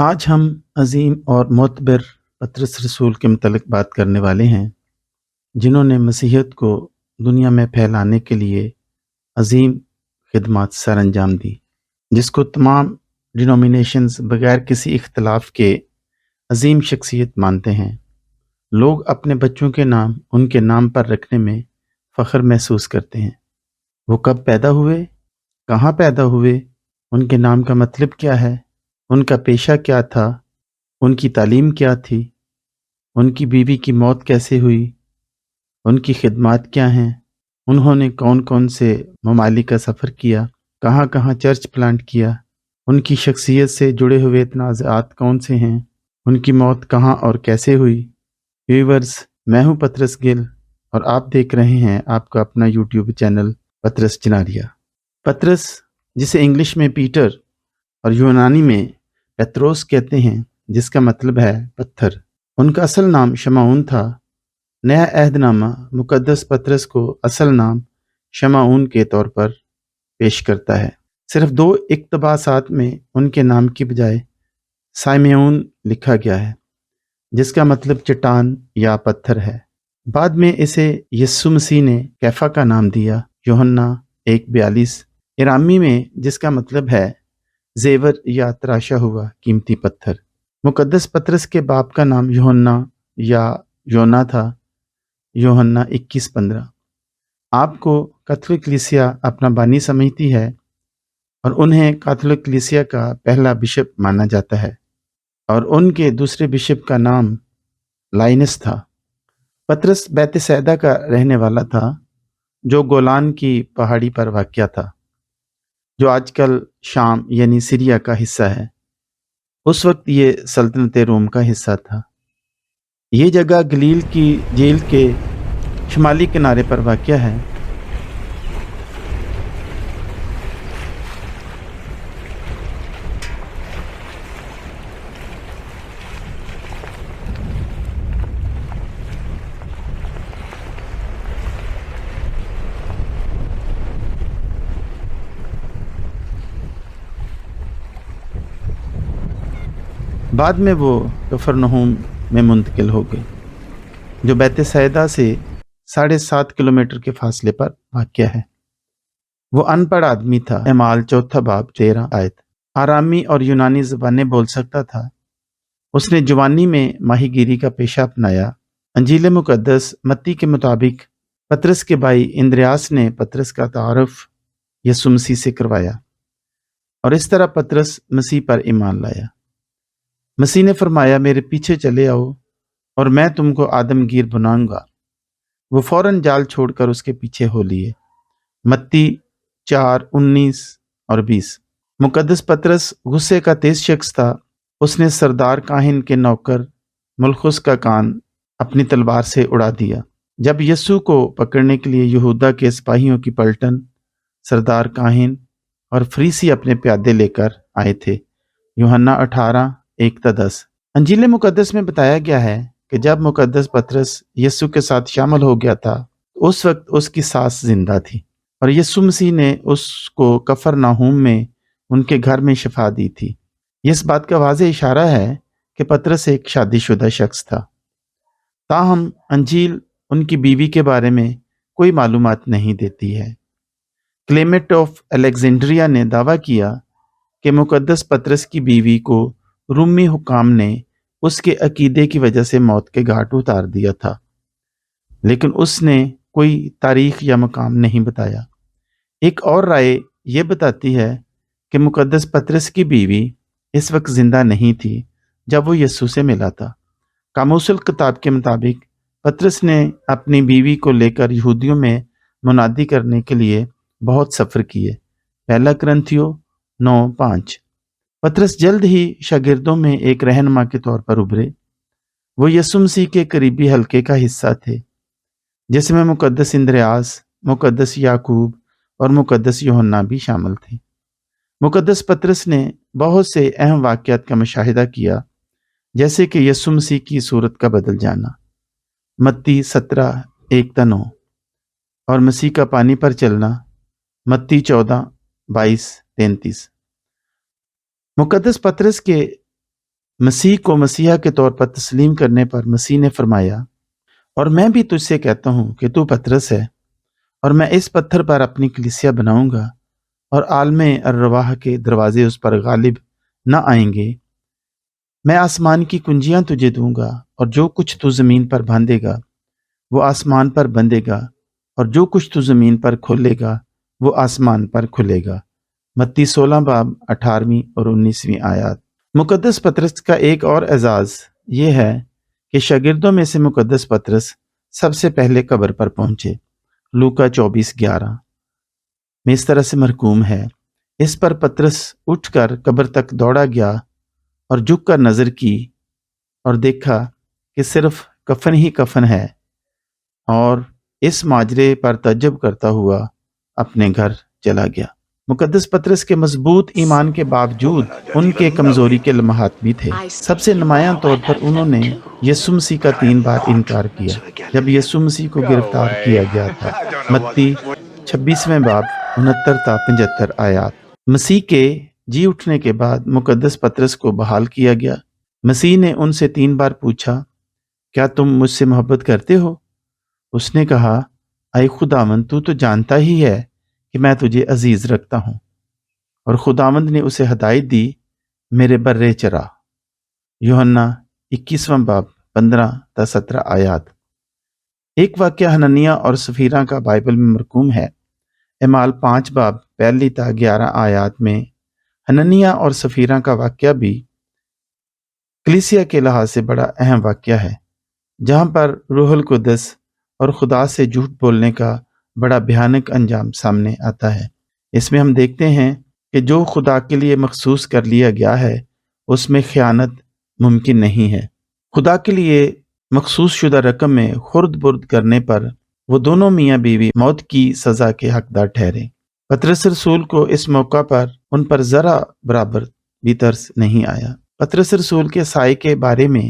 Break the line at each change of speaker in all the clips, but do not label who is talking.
آج ہم عظیم اور معتبر پطرس رسول کے متعلق بات کرنے والے ہیں، جنہوں نے مسیحیت کو دنیا میں پھیلانے کے لیے عظیم خدمات سر انجام دی، جس کو تمام ڈینومینیشنز بغیر کسی اختلاف کے عظیم شخصیت مانتے ہیں۔ لوگ اپنے بچوں کے نام ان کے نام پر رکھنے میں فخر محسوس کرتے ہیں۔ وہ کب پیدا ہوئے، کہاں پیدا ہوئے، ان کے نام کا مطلب کیا ہے، ان کا پیشہ کیا تھا، ان کی تعلیم کیا تھی، ان کی بیوی کی موت کیسے ہوئی، ان کی خدمات کیا ہیں، انہوں نے کون کون سے ممالک کا سفر کیا، کہاں کہاں چرچ پلانٹ کیا، ان کی شخصیت سے جڑے ہوئے تنازعات کون سے ہیں، ان کی موت کہاں اور کیسے ہوئی۔ ویورز، میں ہوں پطرس گل اور آپ دیکھ رہے ہیں آپ کا اپنا یوٹیوب چینل پطرس جناریہ۔ پطرس، جسے انگلش میں پیٹر اور یونانی میں پیتروس کہتے ہیں، جس کا مطلب ہے پتھر، ان کا اصل نام شمعون تھا۔ نیا عہد نامہ مقدس پطرس کو اصل نام شمعون کے طور پر پیش کرتا ہے۔ صرف 2 اقتباسات میں ان کے نام کی بجائے سائمیون لکھا گیا ہے، جس کا مطلب چٹان یا پتھر ہے۔ بعد میں اسے یسوع مسیح نے کیفا کا نام دیا، یوحنا 1:42 اراممی میں، جس کا مطلب ہے زیور یا تراشا ہوا قیمتی پتھر۔ مقدس پطرس کے باپ کا نام یوحنا یا یونا تھا، یوحنا 21:15۔ آپ کو کیتھولک کلیسیا اپنا بانی سمجھتی ہے اور انہیں کیتھولک کلیسیا کا پہلا بشپ مانا جاتا ہے، اور ان کے دوسرے بشپ کا نام لائنس تھا۔ پطرس بیت سیدا کا رہنے والا تھا، جو گولان کی پہاڑی پر واقع تھا، جو آج کل شام یعنی سیریا کا حصہ ہے۔ اس وقت یہ سلطنت روم کا حصہ تھا۔ یہ جگہ گلیل کی جھیل کے شمالی کنارے پر واقع ہے۔ بعد میں وہ کفرنہوم میں منتقل ہو گئے، جو بیت سیدا سے 7.5 کلومیٹر کے فاصلے پر واقع ہے۔ وہ ان پڑھ آدمی تھا، اعمال 4:13 آیت، آرامی اور یونانی زبانیں بول سکتا تھا۔ اس نے جوانی میں ماہی گیری کا پیشہ اپنایا۔ انجیل مقدس متی کے مطابق پطرس کے بھائی اندریاس نے پطرس کا تعارف یسوع مسیح سے کروایا، اور اس طرح پطرس مسیح پر ایمان لایا۔ مسیح نے فرمایا، میرے پیچھے چلے آؤ اور میں تم کو آدم گیر بناؤں گا۔ وہ فوراً جال چھوڑ کر اس کے پیچھے ہو لیے۔ متی 4:19 اور 20۔ مقدس پطرس غصے کا تیز شخص تھا۔ اس نے سردار کاہن کے نوکر ملخص کا کان اپنی تلوار سے اڑا دیا۔ جب یسوع کو پکڑنے کے لیے یہودا کے سپاہیوں کی پلٹن، سردار کاہن اور فریسی اپنے پیادے لے کر آئے تھے، یوحنا 18:1-10۔ انجیل مقدس میں بتایا گیا ہے کہ جب مقدس پطرس یسوع کے ساتھ شامل ہو گیا تھا، اس وقت اس کی ساس زندہ تھی، اور یسوع مسیح نے اس کو کفرنہوم میں ان کے گھر میں شفا دی تھی۔ یہ اس بات کا واضح اشارہ ہے کہ پطرس ایک شادی شدہ شخص تھا۔ تاہم انجیل ان کی بیوی کے بارے میں کوئی معلومات نہیں دیتی ہے۔ کلیمٹ آف الیگزینڈریا نے دعویٰ کیا کہ مقدس پطرس کی بیوی کو رومی حکام نے اس کے عقیدے کی وجہ سے موت کے گھاٹ اتار دیا تھا، لیکن اس نے کوئی تاریخ یا مقام نہیں بتایا۔ ایک اور رائے یہ بتاتی ہے کہ مقدس پطرس کی بیوی اس وقت زندہ نہیں تھی جب وہ یسوع سے ملا تھا۔ قاموس الکتاب کے مطابق پطرس نے اپنی بیوی کو لے کر یہودیوں میں منادی کرنے کے لیے بہت سفر کیے، پہلا کرنتھیوں 9:5۔ پطرس جلد ہی شاگردوں میں ایک رہنما کے طور پر ابھرے۔ وہ یسوع مسیح کے قریبی حلقے کا حصہ تھے، جس میں مقدس اندریاس، مقدس یعقوب اور مقدس یوحنا بھی شامل تھے۔ مقدس پطرس نے بہت سے اہم واقعات کا مشاہدہ کیا، جیسے کہ یسوع مسیح کی صورت کا بدل جانا، متی 17:1-9، اور مسیح کا پانی پر چلنا، متی 14:22-33۔ مقدس پطرس کے مسیح کو مسیحا کے طور پر تسلیم کرنے پر مسیح نے فرمایا، اور میں بھی تجھ سے کہتا ہوں کہ تو پطرس ہے، اور میں اس پتھر پر اپنی کلیسیا بناؤں گا، اور عالم الرواح کے دروازے اس پر غالب نہ آئیں گے۔ میں آسمان کی کنجیاں تجھے دوں گا، اور جو کچھ تو زمین پر باندھے گا وہ آسمان پر بندھے گا، اور جو کچھ تو زمین پر کھولے گا وہ آسمان پر کھلے گا۔ متی 16 باب 18 اور 19 آیات۔ مقدس پطرس کا ایک اور اعزاز یہ ہے کہ شاگردوں میں سے مقدس پطرس سب سے پہلے قبر پر پہنچے۔ لوکا 24:11 میں اس طرح سے مرقوم ہے، اس پر پطرس اٹھ کر قبر تک دوڑا گیا اور جھک کر نظر کی اور دیکھا کہ صرف کفن ہی کفن ہے، اور اس ماجرے پر تعجب کرتا ہوا اپنے گھر چلا گیا۔ مقدس پطرس کے مضبوط ایمان کے باوجود ان کے کمزوری کے لمحات بھی تھے۔ سب سے نمایاں طور پر انہوں نے یسوع مسیح کا 3 بار انکار کیا جب یسوع مسیح کو گرفتار کیا گیا تھا۔ متی 26 باب 69 تا 75 آیات۔ مسیح کے جی اٹھنے کے بعد مقدس پطرس کو بحال کیا گیا۔ مسیح نے ان سے 3 بار پوچھا، کیا تم مجھ سے محبت کرتے ہو؟ اس نے کہا، اے خداوند، تو جانتا ہی ہے کہ میں تجھے عزیز رکھتا ہوں۔ اور خداوند نے اسے ہدایت دی، میرے برے چرا۔ یوحنا 21 باب 15 تا 17 آیات۔ ایک واقعہ حنانیہ اور سفیرہ کا بائبل میں مرقوم ہے۔ اعمال 5 باب 1 تا 11 آیات میں حنانیہ اور سفیرہ کا واقعہ بھی کلیسیا کے لحاظ سے بڑا اہم واقعہ ہے، جہاں پر روح القدس اور خدا سے جھوٹ بولنے کا بڑا بھیانک انجام سامنے آتا ہے۔ اس میں ہم دیکھتے ہیں کہ جو خدا کے لیے مخصوص کر لیا گیا ہے اس میں خیانت ممکن نہیں ہے۔ خدا کے لیے مخصوص شدہ رقم میں خرد برد کرنے پر وہ دونوں میاں بیوی موت کی سزا کے حقدار ٹھہرے۔ پطرس رسول کو اس موقع پر ان پر ذرا برابر بھی ترس نہیں آیا۔ پطرس رسول کے سائے کے بارے میں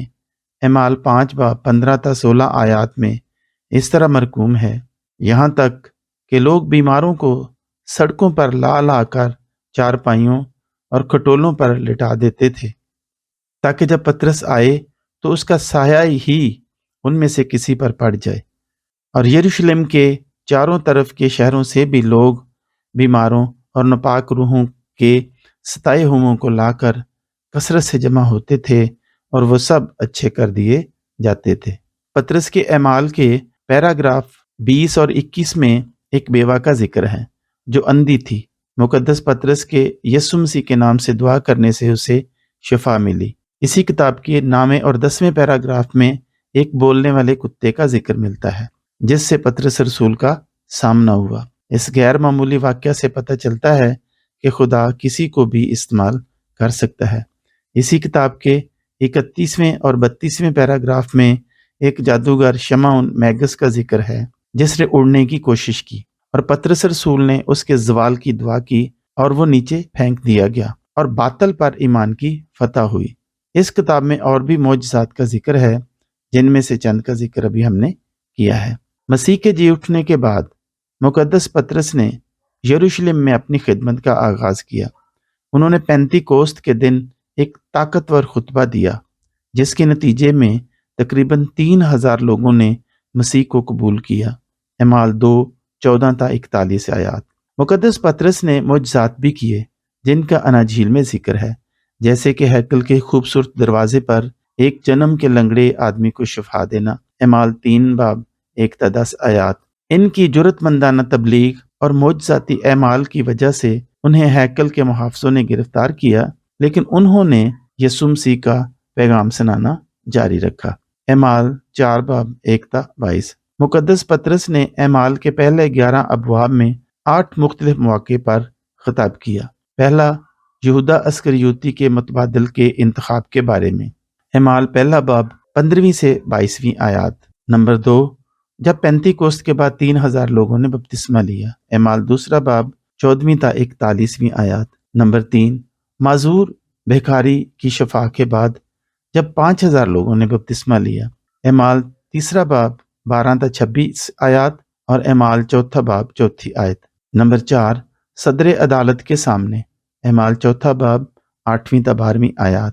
اعمال 5 باب 15 تا 16 آیات میں اس طرح مرقوم ہے، یہاں تک کہ لوگ بیماروں کو سڑکوں پر لا لا کر چارپائیوں اور کھٹولوں پر لٹا دیتے تھے تاکہ جب پطرس آئے تو اس کا سایہ ہی ان میں سے کسی پر پڑ جائے۔ اور یروشلم کے چاروں طرف کے شہروں سے بھی لوگ بیماروں اور ناپاک روحوں کے ستائے ہوئوں کو لا کر کثرت سے جمع ہوتے تھے، اور وہ سب اچھے کر دیے جاتے تھے۔ پطرس کے اعمال کے پیراگراف 20 اور 21 میں ایک بیوہ کا ذکر ہے جو اندھی تھی۔ مقدس پطرس کے یسوع مسیح کے نام سے دعا کرنے سے اسے شفا ملی۔ اسی کتاب کے 9 اور 10 پیراگراف میں ایک بولنے والے کتے کا ذکر ملتا ہے جس سے پطرس رسول کا سامنا ہوا۔ اس غیر معمولی واقعہ سے پتہ چلتا ہے کہ خدا کسی کو بھی استعمال کر سکتا ہے۔ اسی کتاب کے 31 اور 32 پیراگراف میں ایک جادوگر شمعون میگس کا ذکر ہے جس نے اڑنے کی کوشش کی، اور پطرس رسول نے اس کے زوال کی دعا کی اور وہ نیچے پھینک دیا گیا، اور باطل پر ایمان کی فتح ہوئی۔ اس کتاب میں اور بھی معجزات کا ذکر ہے جن میں سے چند کا ذکر ابھی ہم نے کیا ہے۔ مسیح کے جی اٹھنے کے بعد مقدس پطرس نے یروشلم میں اپنی خدمت کا آغاز کیا۔ انہوں نے پینتی کوست کے دن ایک طاقتور خطبہ دیا جس کے نتیجے میں تقریباً 3000 لوگوں نے مسیح کو قبول کیا۔ اعمال 2:14 تا 41 آیات۔ مقدس پطرس نے معجزات بھی کیے جن کا اناجیل میں ذکر ہے، جیسے کہ ہیکل کے خوبصورت دروازے پر ایک جنم کے لنگڑے آدمی کو شفا دینا۔ اعمال 3 باب 1 تا 10 آیات۔ ان کی جرأت مندانہ تبلیغ اور معجزاتی اعمال کی وجہ سے انہیں ہیکل کے محافظوں نے گرفتار کیا، لیکن انہوں نے یسوع مسیح کا پیغام سنانا جاری رکھا۔ اعمال 4 باب 1 تا 22۔ مقدس پطرس نے اعمال کے پہلے 11 ابواب میں 8 مختلف مواقع پر خطاب کیا۔ پہلا، یہودا اسکریوتی کے متبادل کے انتخاب کے بارے میں، اعمال پہلا باب 15 سے 22 آیات۔ نمبر 2، جب پینتی کوست کے بعد 3000 لوگوں نے بپتسمہ لیا، اعمال دوسرا باب 14 تا 41 آیات۔ نمبر 3، معذور بھیکاری کی شفا کے بعد جب 5000 لوگوں نے بپتسمہ لیا، اعمال تیسرا باب 12 تا 26 آیات اور اعمال چوتھا باب 4 آیت۔ نمبر 4، صدر عدالت کے سامنے، اعمال چوتھا باب 8 تا 12 آیات۔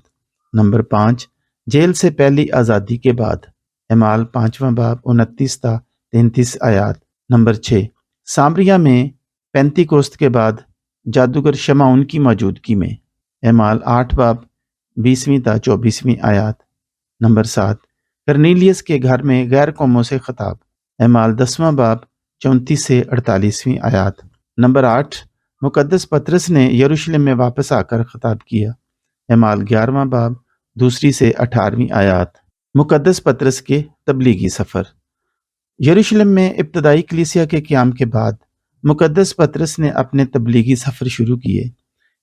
نمبر 5، جیل سے پہلی آزادی کے بعد، اعمال 5واں باب 29 تا 33 آیات۔ نمبر 6، سامریہ میں پینتی کوست کے بعد جادوگر شمعون کی موجودگی میں، اعمال 8 باب 20ویں تا 24ویں آیات۔ نمبر 7، کرنیلیس کے گھر میں غیر قوموں سے خطاب، اعمال 10واں باب 34 سے 48ویں آیات۔ نمبر 8، مقدس پطرس نے یروشلم میں واپس آ کر خطاب کیا، اعمال 11واں باب 2 سے 18ویں آیات۔ مقدس پطرس کے تبلیغی سفر۔ یروشلم میں ابتدائی کلیسیا کے قیام کے بعد مقدس پطرس نے اپنے تبلیغی سفر شروع کیے۔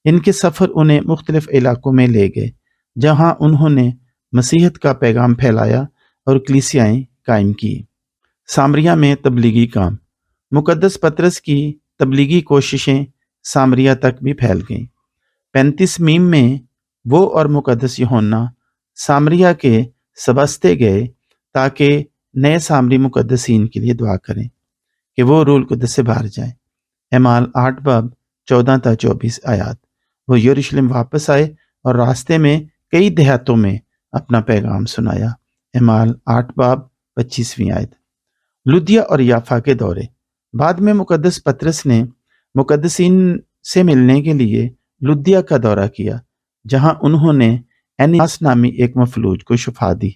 ان کے سفر انہیں مختلف علاقوں میں لے گئے جہاں انہوں نے مسیحیت کا پیغام پھیلایا اور کلیسیائیں قائم کی۔ سامریہ میں تبلیغی کام۔ مقدس پطرس کی تبلیغی کوششیں سامریہ تک بھی پھیل گئیں۔ 35 میم میں وہ اور مقدس یوحنا سامریہ کے سبستے گئے تاکہ نئے سامری مقدسین کے لیے دعا کریں کہ وہ روح القدس سے بھر جائیں، اعمال 8 باب 14 تا 24 آیات۔ وہ یروشلم واپس آئے اور راستے میں کئی دیہاتوں میں اپنا پیغام سنایا، اعمال 8 باب 25ویں آیت۔ لدیا اور یافا کے دورے۔ بعد میں مقدس پطرس نے مقدسین سے ملنے کے لیے لدیا کا دورہ کیا، جہاں انہوں نے اینیاس نامی ایک مفلوج کو شفا دی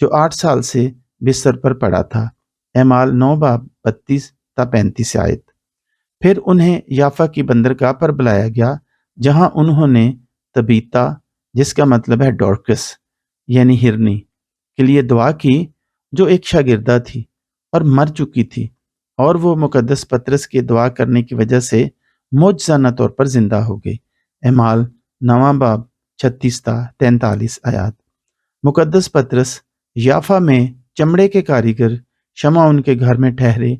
جو 8 سال سے بستر پر پڑا تھا، اعمال 9 باب 32 تا 35 آیت۔ پھر انہیں یافا کی بندرگاہ پر بلایا گیا جہاں انہوں نے تبیتا، جس کا مطلب ہے ڈورکس یعنی ہرنی، کے لیے دعا کی جو ایک شاگردہ تھی اور مر چکی تھی، اور وہ مقدس پطرس کے دعا کرنے کی وجہ سے معجزانہ طور پر زندہ ہو گئی، اعمال 9 باب 36 تا 43 آیات۔ مقدس پطرس یافا میں چمڑے کے کاریگر شمعون کے گھر میں ٹھہرے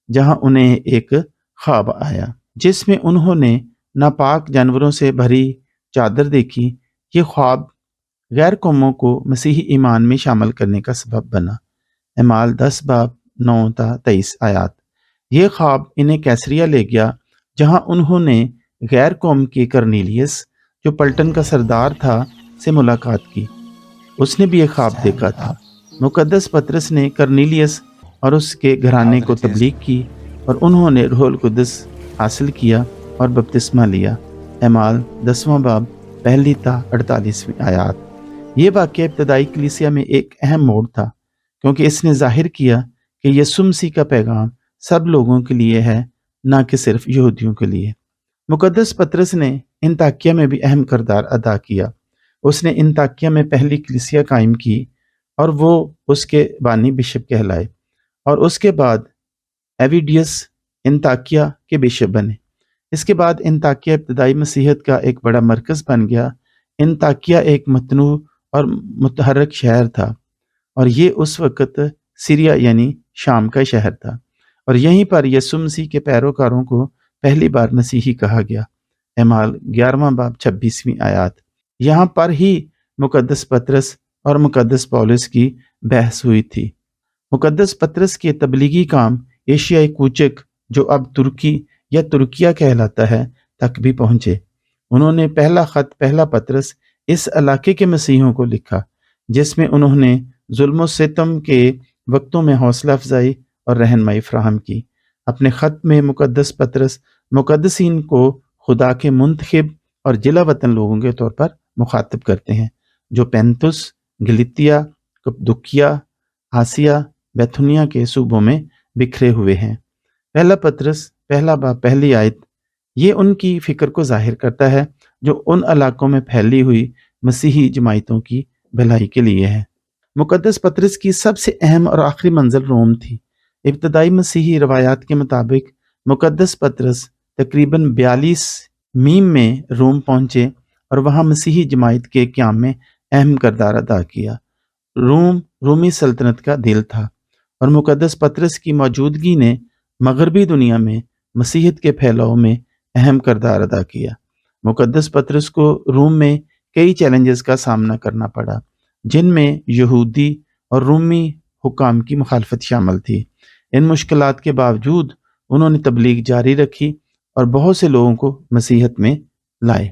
جہاں انہیں ایک خواب آیا جس میں انہوں نے ناپاک جانوروں سے بھری چادر دیکھی۔ یہ خواب غیر قوموں کو مسیحی ایمان میں شامل کرنے کا سبب بنا، اعمال 10 باب 9 تا 23 آیات۔ یہ خواب انہیں کیسریا لے گیا جہاں انہوں نے غیر قوم کے کرنیلیس جو پلٹن کا سردار تھا سے ملاقات کی۔ اس نے بھی ایک خواب دیکھا تھا۔ مقدس پطرس نے کرنیلیس اور اس کے گھرانے کو تبلیغ کی اور انہوں نے روح القدس حاصل کیا اور بپتسمہ لیا، اعمال 10واں باب 1 تا 48ویں آیات۔ یہ واقعہ ابتدائی کلیسیا میں ایک اہم موڑ تھا کیونکہ اس نے ظاہر کیا کہ یسوع مسیح کا پیغام سب لوگوں کے لیے ہے، نہ کہ صرف یہودیوں کے لیے۔ مقدس پطرس نے انطاکیہ میں بھی اہم کردار ادا کیا۔ اس نے انطاکیہ میں پہلی کلیسیا قائم کی اور وہ اس کے بانی بشپ کہلائے، اور اس کے بعد ایویڈیس انطاکیہ کے بشپ بنے۔ اس کے بعد انطاکیہ ابتدائی مسیحیت کا ایک بڑا مرکز بن گیا۔ انطاکیہ ایک متنوع اور متحرک شہر تھا، اور یہ اس وقت سیریا یعنی شام کا شہر تھا، اور یہیں پر یسوع مسیح کے پیروکاروں کو پہلی بار مسیحی کہا گیا، اعمال 11واں باب 26ویں آیات۔ یہاں پر ہی مقدس پطرس اور مقدس پولس کی بحث ہوئی تھی۔ مقدس پطرس کے تبلیغی کام ایشیائی کوچک، جو اب ترکی یا ترکیہ کہلاتا ہے، تک بھی پہنچے۔ انہوں نے پہلا خط پہلا پطرس اس علاقے کے مسیحیوں کو لکھا، جس میں انہوں نے ظلم و ستم کے وقتوں میں حوصلہ افزائی اور رہنمائی فراہم کی۔ اپنے خط میں مقدس پطرس مقدسین کو خدا کے منتخب اور جلا وطن لوگوں کے طور پر مخاطب کرتے ہیں، جو پینتس، گلتیا، کپدوکیا، آسیا، بیتھونیا کے صوبوں میں بکھرے ہوئے ہیں۔ پہلا پطرس پہلا باب پہلی آیت یہ ان کی فکر کو ظاہر کرتا ہے جو ان علاقوں میں پھیلی ہوئی مسیحی جماعتوں کی بھلائی کے لیے ہے۔ مقدس پطرس کی سب سے اہم اور آخری منزل روم تھی۔ ابتدائی مسیحی روایات کے مطابق مقدس پطرس تقریباً 42 میم میں روم پہنچے اور وہاں مسیحی جماعت کے قیام میں اہم کردار ادا کیا۔ روم رومی سلطنت کا دل تھا، اور مقدس پطرس کی موجودگی نے مغربی دنیا میں مسیحیت کے پھیلاؤ میں اہم کردار ادا کیا۔ مقدس پطرس کو روم میں کئی چیلنجز کا سامنا کرنا پڑا، جن میں یہودی اور رومی حکام کی مخالفت شامل تھی۔ ان مشکلات کے باوجود انہوں نے تبلیغ جاری رکھی اور بہت سے لوگوں کو مسیحیت میں لائے۔